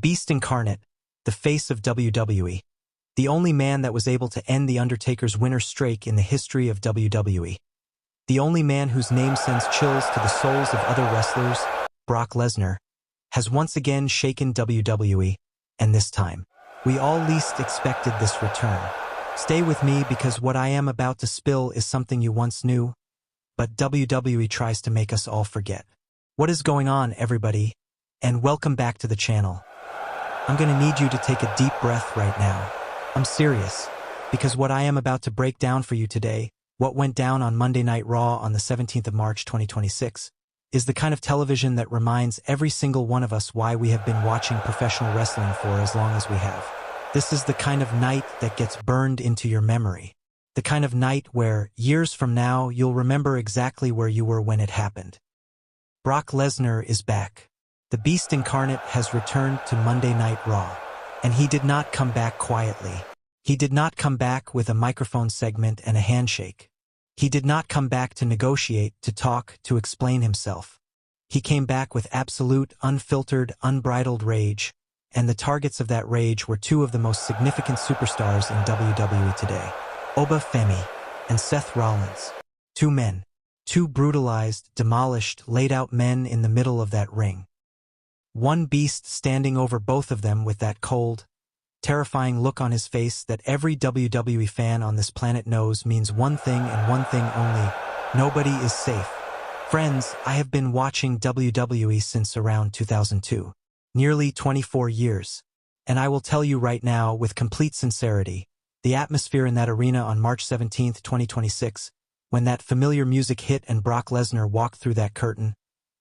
Beast incarnate, the face of WWE, the only man that was able to end The Undertaker's winner streak in the history of WWE. The only man whose name sends chills to the souls of other wrestlers, Brock Lesnar, has once again shaken WWE, and this time, we all least expected this return. Stay with me because what I am about to spill is something you once knew, but WWE tries to make us all forget. What is going on, everybody? And welcome back to the channel. I'm gonna need you to take a deep breath right now. I'm serious, because what I am about to break down for you today, what went down on Monday Night Raw on the 17th of March 2026, is the kind of television that reminds every single one of us why we have been watching professional wrestling for as long as we have. This is the kind of night that gets burned into your memory. The kind of night where, years from now, you'll remember exactly where you were when it happened. Brock Lesnar is back. The Beast incarnate has returned to Monday Night Raw. And he did not come back quietly. He did not come back with a microphone segment and a handshake. He did not come back to negotiate, to talk, to explain himself. He came back with absolute, unfiltered, unbridled rage, and the targets of that rage were two of the most significant superstars in WWE today, Femi and Seth Rollins. Two men. Two brutalized, demolished, laid-out men in the middle of that ring. One beast standing over both of them with that cold, terrifying look on his face that every WWE fan on this planet knows means one thing and one thing only: nobody is safe. Friends, I have been watching WWE since around 2002, nearly 24 years, and I will tell you right now with complete sincerity, the atmosphere in that arena on March 17, 2026, when that familiar music hit and Brock Lesnar walked through that curtain,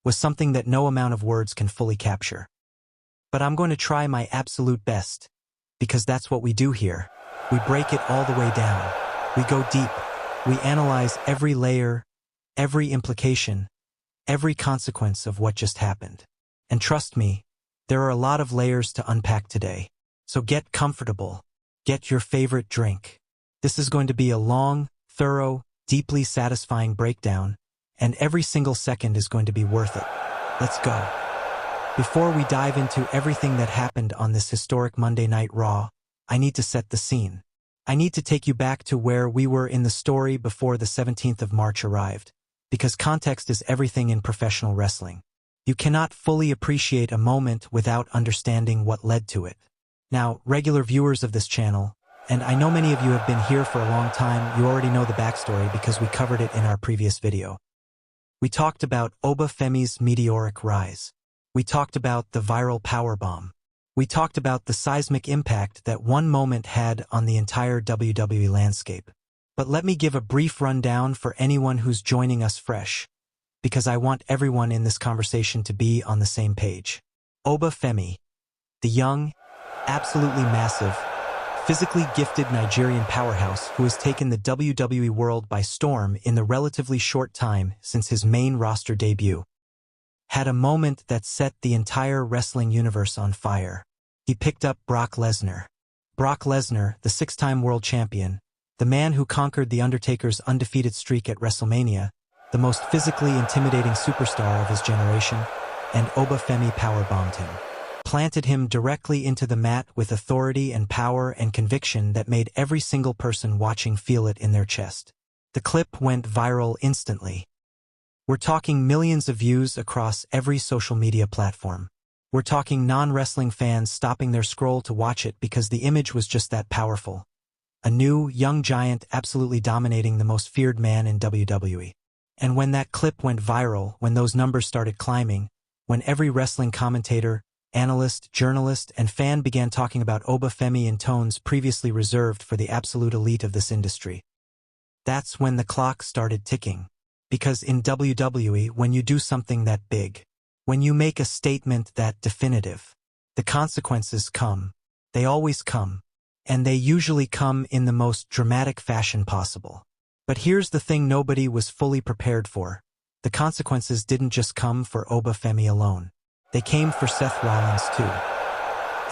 was something that no amount of words can fully capture. But I'm going to try my absolute best, because that's what we do here. We break it all the way down. We go deep. We analyze every layer, every implication, every consequence of what just happened. And trust me, there are a lot of layers to unpack today. So get comfortable. Get your favorite drink. This is going to be a long, thorough, deeply satisfying breakdown, and every single second is going to be worth it. Let's go. Before we dive into everything that happened on this historic Monday Night Raw, I need to set the scene. I need to take you back to where we were in the story before the 17th of March arrived, because context is everything in professional wrestling. You cannot fully appreciate a moment without understanding what led to it. Now, regular viewers of this channel, and I know many of you have been here for a long time, you already know the backstory because we covered it in our previous video. We talked about Femi's meteoric rise. We talked about the viral powerbomb. We talked about the seismic impact that one moment had on the entire WWE landscape. But let me give a brief rundown for anyone who's joining us fresh, because I want everyone in this conversation to be on the same page. Femi, the young, absolutely massive, physically gifted Nigerian powerhouse who has taken the WWE world by storm in the relatively short time since his main roster debut, had a moment that set the entire wrestling universe on fire. He picked up Brock Lesnar. Brock Lesnar, the six-time world champion, the man who conquered The Undertaker's undefeated streak at WrestleMania, the most physically intimidating superstar of his generation, and Femi powerbombed him. Planted him directly into the mat with authority and power and conviction that made every single person watching feel it in their chest. The clip went viral instantly. We're talking millions of views across every social media platform. We're talking non-wrestling fans stopping their scroll to watch it because the image was just that powerful. A new, young giant absolutely dominating the most feared man in WWE. And when that clip went viral, when those numbers started climbing, when every wrestling commentator, analyst, journalist, and fan began talking about Femi in tones previously reserved for the absolute elite of this industry, that's when the clock started ticking. Because in WWE, when you do something that big, when you make a statement that definitive, the consequences come. They always come. And they usually come in the most dramatic fashion possible. But here's the thing nobody was fully prepared for. The consequences didn't just come for Femi alone. They came for Seth Rollins too.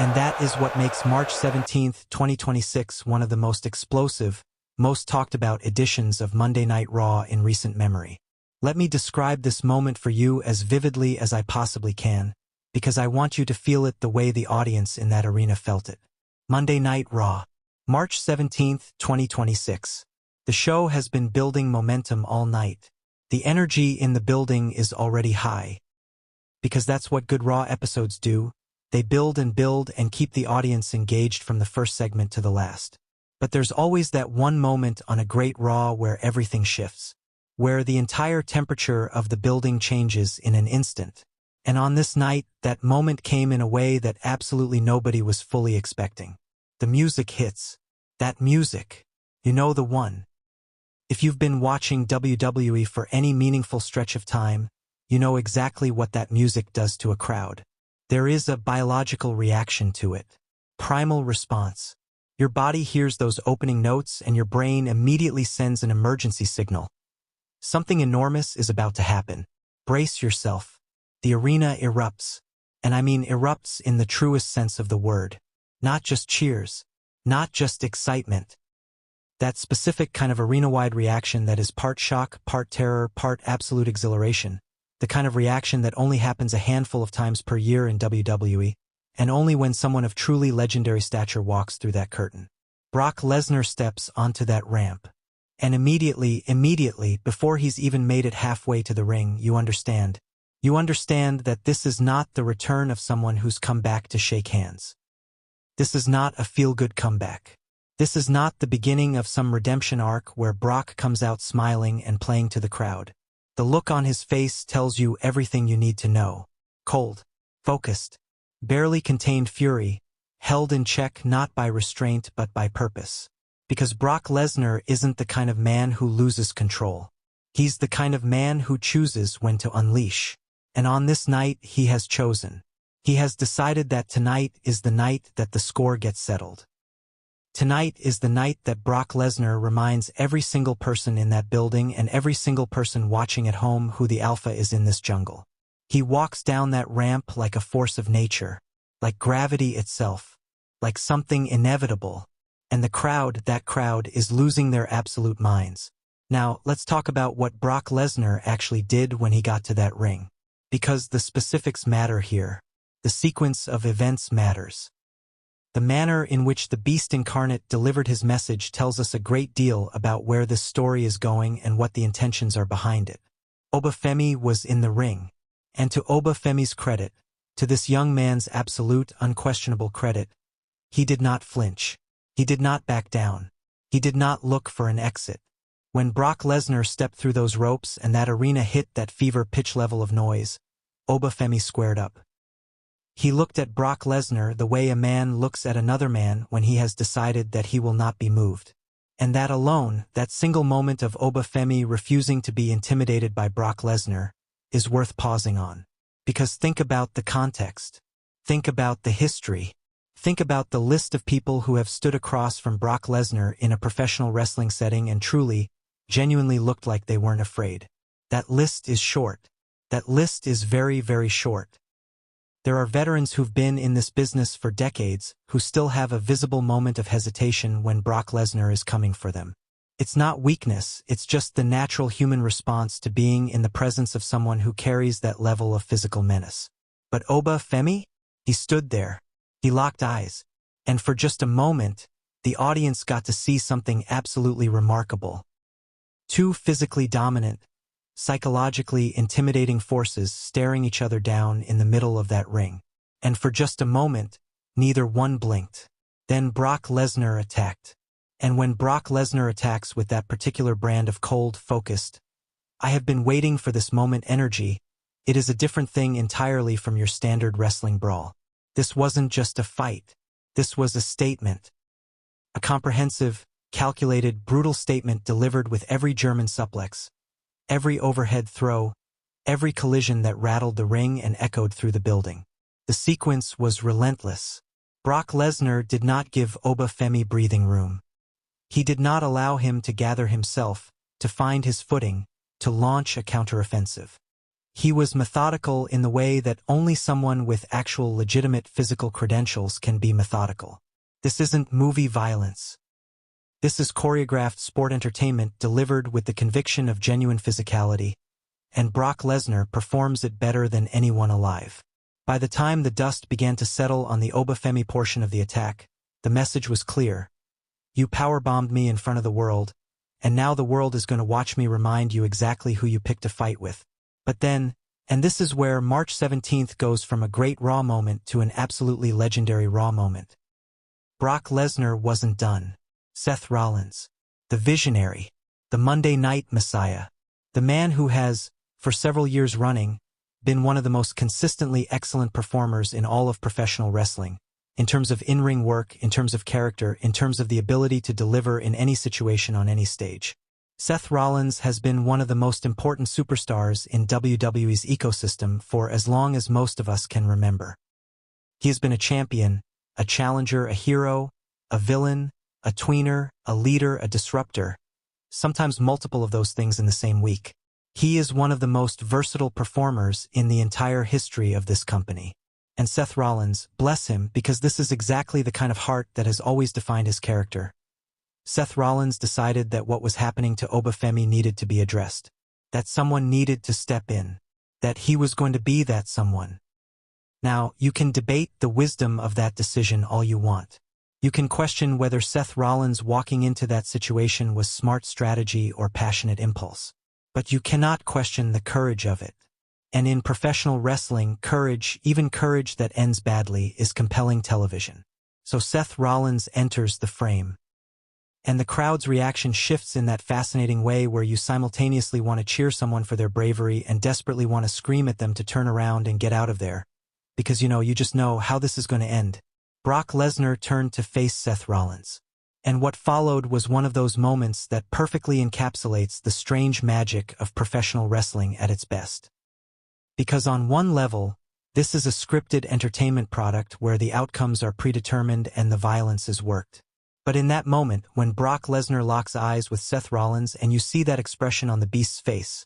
And that is what makes March 17, 2026 one of the most explosive, most talked about editions of Monday Night Raw in recent memory. Let me describe this moment for you as vividly as I possibly can, because I want you to feel it the way the audience in that arena felt it. Monday Night Raw, March 17, 2026. The show has been building momentum all night. The energy in the building is already high. Because that's what good Raw episodes do. They build and keep the audience engaged from the first segment to the last. But there's always that one moment on a great Raw where everything shifts, where the entire temperature of the building changes in an instant. And on this night, that moment came in a way that absolutely nobody was fully expecting. The music hits. That music. You know the one. If you've been watching WWE for any meaningful stretch of time, you know exactly what that music does to a crowd. There is a biological reaction to it. Primal response. Your body hears those opening notes and your brain immediately sends an emergency signal. Something enormous is about to happen. Brace yourself. The arena erupts. And I mean erupts in the truest sense of the word. Not just cheers. Not just excitement. That specific kind of arena-wide reaction that is part shock, part terror, part absolute exhilaration. The kind of reaction that only happens a handful of times per year in WWE, and only when someone of truly legendary stature walks through that curtain. Brock Lesnar steps onto that ramp. And immediately, before he's even made it halfway to the ring, you understand. You understand that this is not the return of someone who's come back to shake hands. This is not a feel-good comeback. This is not the beginning of some redemption arc where Brock comes out smiling and playing to the crowd. The look on his face tells you everything you need to know. Cold, focused, barely contained fury, held in check not by restraint but by purpose. Because Brock Lesnar isn't the kind of man who loses control. He's the kind of man who chooses when to unleash. And on this night he has chosen. He has decided that tonight is the night that the score gets settled. Tonight is the night that Brock Lesnar reminds every single person in that building and every single person watching at home who the alpha is in this jungle. He walks down that ramp like a force of nature, like gravity itself, like something inevitable. And that crowd is losing their absolute minds. Now, let's talk about what Brock Lesnar actually did when he got to that ring. Because the specifics matter here. The sequence of events matters. The manner in which the Beast Incarnate delivered his message tells us a great deal about where this story is going and what the intentions are behind it. Femi was in the ring. And to Femi's credit, to this young man's absolute, unquestionable credit, he did not flinch. He did not back down. He did not look for an exit. When Brock Lesnar stepped through those ropes and that arena hit that fever pitch level of noise, Femi squared up. He looked at Brock Lesnar the way a man looks at another man when he has decided that he will not be moved. And that alone, that single moment of Femi refusing to be intimidated by Brock Lesnar, is worth pausing on. Because think about the context. Think about the history. Think about the list of people who have stood across from Brock Lesnar in a professional wrestling setting and truly, genuinely looked like they weren't afraid. That list is short. That list is very, very short. There are veterans who've been in this business for decades who still have a visible moment of hesitation when Brock Lesnar is coming for them. It's not weakness, it's just the natural human response to being in the presence of someone who carries that level of physical menace. But Femi? He stood there. He locked eyes. And for just a moment, the audience got to see something absolutely remarkable. Two physically dominant, psychologically intimidating forces staring each other down in the middle of that ring. And for just a moment, neither one blinked. Then Brock Lesnar attacked. And when Brock Lesnar attacks with that particular brand of cold, focused, I have been waiting for this moment energy, it is a different thing entirely from your standard wrestling brawl. This wasn't just a fight. This was a statement. A comprehensive, calculated, brutal statement delivered with every German suplex, every overhead throw, every collision that rattled the ring and echoed through the building. The sequence was relentless. Brock Lesnar did not give Femi breathing room. He did not allow him to gather himself, to find his footing, to launch a counteroffensive. He was methodical in the way that only someone with actual legitimate physical credentials can be methodical. This isn't movie violence. This is choreographed sport entertainment delivered with the conviction of genuine physicality, and Brock Lesnar performs it better than anyone alive. By the time the dust began to settle on the Femi portion of the attack, the message was clear. You powerbombed me in front of the world, and now the world is going to watch me remind you exactly who you picked a fight with. But then, and this is where March 17th goes from a great Raw moment to an absolutely legendary Raw moment. Brock Lesnar wasn't done. Seth Rollins, the visionary, the Monday Night Messiah, the man who has, for several years running, been one of the most consistently excellent performers in all of professional wrestling, in terms of in-ring work, in terms of character, in terms of the ability to deliver in any situation on any stage. Seth Rollins has been one of the most important superstars in WWE's ecosystem for as long as most of us can remember. He has been a champion, a challenger, a hero, a villain, a tweener, a leader, a disruptor, sometimes multiple of those things in the same week. He is one of the most versatile performers in the entire history of this company. And Seth Rollins, bless him, because this is exactly the kind of heart that has always defined his character. Seth Rollins decided that what was happening to Femi needed to be addressed, that someone needed to step in, that he was going to be that someone. Now, you can debate the wisdom of that decision all you want. You can question whether Seth Rollins walking into that situation was smart strategy or passionate impulse. But you cannot question the courage of it. And in professional wrestling, courage, even courage that ends badly, is compelling television. So Seth Rollins enters the frame. And the crowd's reaction shifts in that fascinating way where you simultaneously want to cheer someone for their bravery and desperately want to scream at them to turn around and get out of there. Because you just know how this is going to end. Brock Lesnar turned to face Seth Rollins. And what followed was one of those moments that perfectly encapsulates the strange magic of professional wrestling at its best. Because on one level, this is a scripted entertainment product where the outcomes are predetermined and the violence is worked. But in that moment, when Brock Lesnar locks eyes with Seth Rollins and you see that expression on the beast's face,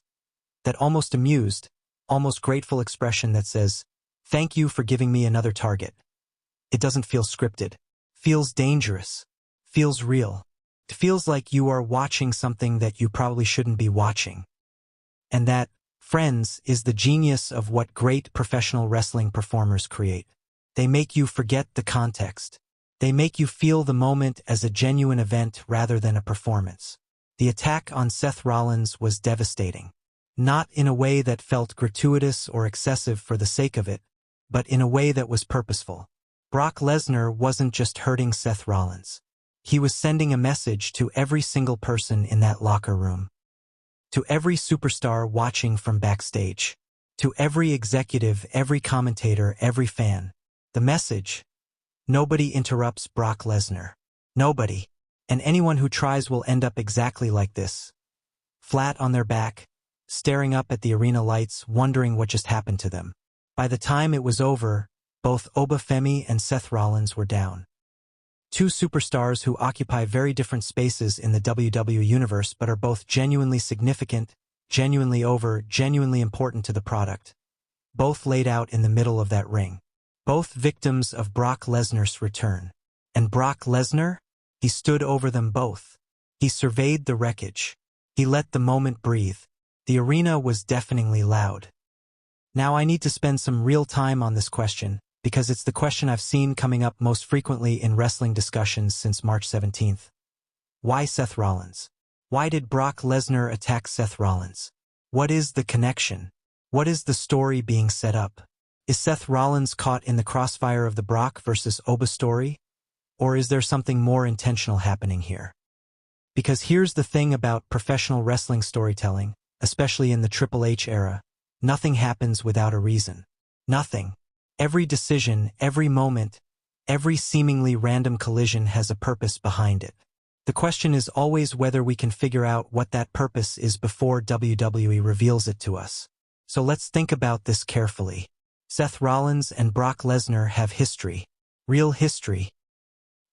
that almost amused, almost grateful expression that says, "Thank you for giving me another target." It doesn't feel scripted. Feels dangerous. Feels real. It feels like you are watching something that you probably shouldn't be watching. And that, friends, is the genius of what great professional wrestling performers create. They make you forget the context. They make you feel the moment as a genuine event rather than a performance. The attack on Seth Rollins was devastating. Not in a way that felt gratuitous or excessive for the sake of it, but in a way that was purposeful. Brock Lesnar wasn't just hurting Seth Rollins. He was sending a message to every single person in that locker room. To every superstar watching from backstage. To every executive, every commentator, every fan. The message: nobody interrupts Brock Lesnar. Nobody. And anyone who tries will end up exactly like this. Flat on their back, staring up at the arena lights, wondering what just happened to them. By the time it was over, both Femi and Seth Rollins were down. Two superstars who occupy very different spaces in the WWE universe but are both genuinely significant, genuinely over, genuinely important to the product. Both laid out in the middle of that ring. Both victims of Brock Lesnar's return. And Brock Lesnar? He stood over them both. He surveyed the wreckage. He let the moment breathe. The arena was deafeningly loud. Now I need to spend some real time on this question, because it's the question I've seen coming up most frequently in wrestling discussions since March 17th. Why Seth Rollins? Why did Brock Lesnar attack Seth Rollins? What is the connection? What is the story being set up? Is Seth Rollins caught in the crossfire of the Brock versus story? Or is there something more intentional happening here? Because here's the thing about professional wrestling storytelling, especially in the Triple H era: nothing happens without a reason. Nothing. Every decision, every moment, every seemingly random collision has a purpose behind it. The question is always whether we can figure out what that purpose is before WWE reveals it to us. So let's think about this carefully. Seth Rollins and Brock Lesnar have history. Real history.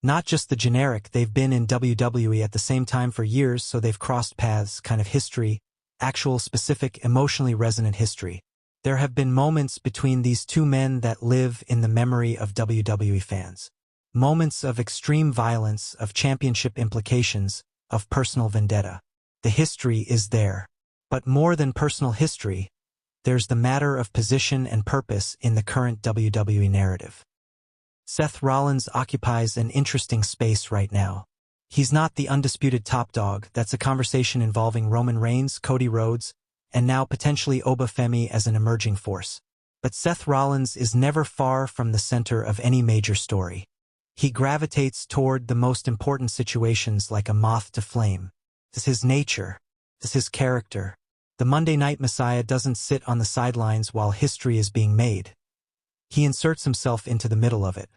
Not just the generic, they've been in WWE at the same time for years, so they've crossed paths kind of history, actual specific emotionally resonant history. There have been moments between these two men that live in the memory of WWE fans. Moments of extreme violence, of championship implications, of personal vendetta. The history is there. But more than personal history, there's the matter of position and purpose in the current WWE narrative. Seth Rollins occupies an interesting space right now. He's not the undisputed top dog. That's a conversation involving Roman Reigns, Cody Rhodes, and now potentially Femi as an emerging force. But Seth Rollins is never far from the center of any major story. He gravitates toward the most important situations like a moth to flame. This is his nature. This is his character. The Monday Night Messiah doesn't sit on the sidelines while history is being made. He inserts himself into the middle of it.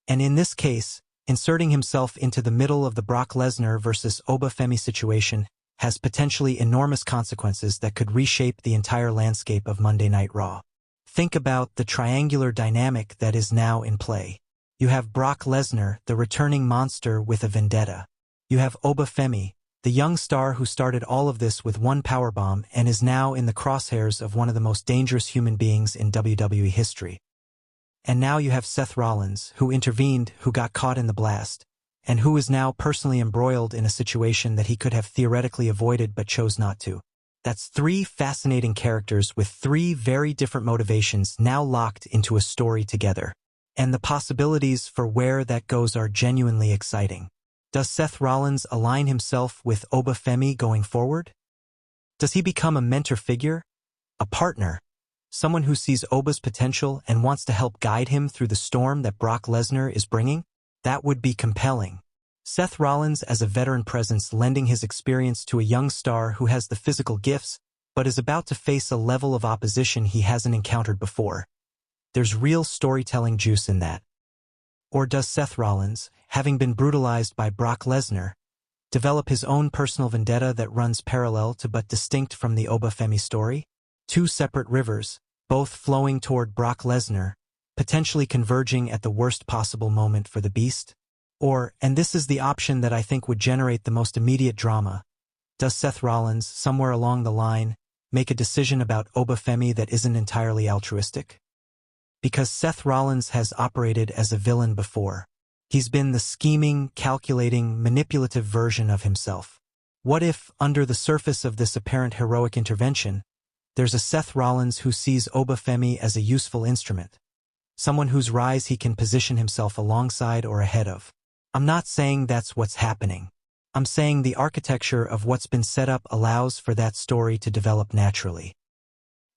And in this case, inserting himself into the middle of the Brock Lesnar versus Femi situation has potentially enormous consequences that could reshape the entire landscape of Monday Night Raw. Think about the triangular dynamic that is now in play. You have Brock Lesnar, the returning monster with a vendetta. You have Femi, the young star who started all of this with one powerbomb and is now in the crosshairs of one of the most dangerous human beings in WWE history. And now you have Seth Rollins, who intervened, who got caught in the blast, and who is now personally embroiled in a situation that he could have theoretically avoided but chose not to. That's three fascinating characters with three very different motivations now locked into a story together. And the possibilities for where that goes are genuinely exciting. Does Seth Rollins align himself with Femi going forward? Does he become a mentor figure? A partner? Someone who sees Oba's potential and wants to help guide him through the storm that Brock Lesnar is bringing? That would be compelling. Seth Rollins as a veteran presence lending his experience to a young star who has the physical gifts, but is about to face a level of opposition he hasn't encountered before. There's real storytelling juice in that. Or does Seth Rollins, having been brutalized by Brock Lesnar, develop his own personal vendetta that runs parallel to but distinct from the Femi story? Two separate rivers, both flowing toward Brock Lesnar, potentially converging at the worst possible moment for the beast? Or, and this is the option that I think would generate the most immediate drama, does Seth Rollins, somewhere along the line, make a decision about Femi that isn't entirely altruistic? Because Seth Rollins has operated as a villain before. He's been the scheming, calculating, manipulative version of himself. What if, under the surface of this apparent heroic intervention, there's a Seth Rollins who sees Femi as a useful instrument, someone whose rise he can position himself alongside or ahead of? I'm not saying that's what's happening. I'm saying the architecture of what's been set up allows for that story to develop naturally.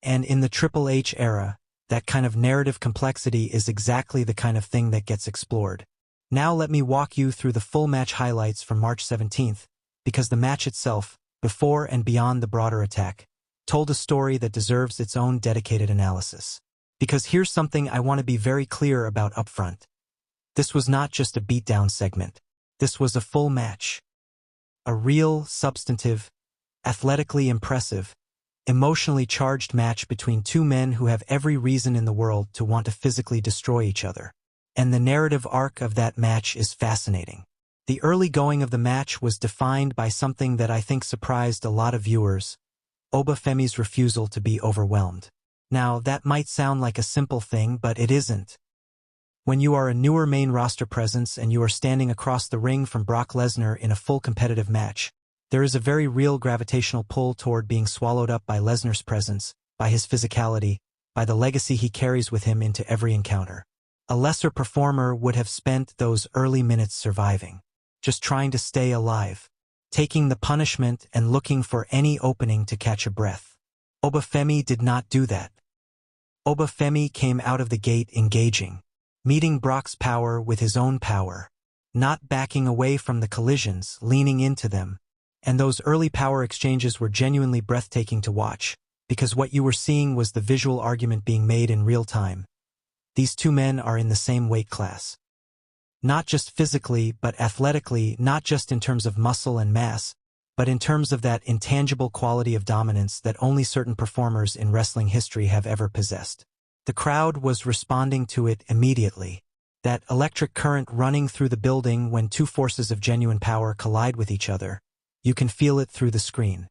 And in the Triple H era, that kind of narrative complexity is exactly the kind of thing that gets explored. Now let me walk you through the full match highlights from March 17th, because the match itself, before and beyond the broader attack, told a story that deserves its own dedicated analysis. Because here's something I want to be very clear about upfront. This was not just a beatdown segment. This was a full match. A real, substantive, athletically impressive, emotionally charged match between two men who have every reason in the world to want to physically destroy each other. And the narrative arc of that match is fascinating. The early going of the match was defined by something that I think surprised a lot of viewers, Femi's refusal to be overwhelmed. Now, that might sound like a simple thing, but it isn't. When you are a newer main roster presence and you are standing across the ring from Brock Lesnar in a full competitive match, there is a very real gravitational pull toward being swallowed up by Lesnar's presence, by his physicality, by the legacy he carries with him into every encounter. A lesser performer would have spent those early minutes surviving, just trying to stay alive, taking the punishment and looking for any opening to catch a breath. Femi did not do that. Femi came out of the gate engaging, meeting Brock's power with his own power, not backing away from the collisions, leaning into them. And those early power exchanges were genuinely breathtaking to watch, because what you were seeing was the visual argument being made in real time. These two men are in the same weight class. Not just physically, but athletically, not just in terms of muscle and mass, but in terms of that intangible quality of dominance that only certain performers in wrestling history have ever possessed. The crowd was responding to it immediately. That electric current running through the building when two forces of genuine power collide with each other. You can feel it through the screen.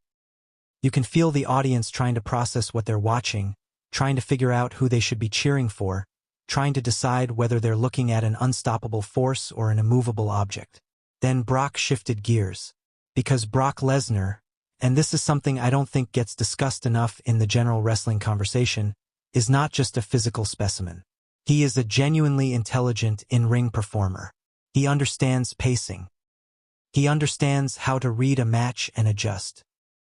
You can feel the audience trying to process what they're watching, trying to figure out who they should be cheering for, trying to decide whether they're looking at an unstoppable force or an immovable object. Then Brock shifted gears. Because Brock Lesnar, and this is something I don't think gets discussed enough in the general wrestling conversation, is not just a physical specimen. He is a genuinely intelligent in-ring performer. He understands pacing. He understands how to read a match and adjust.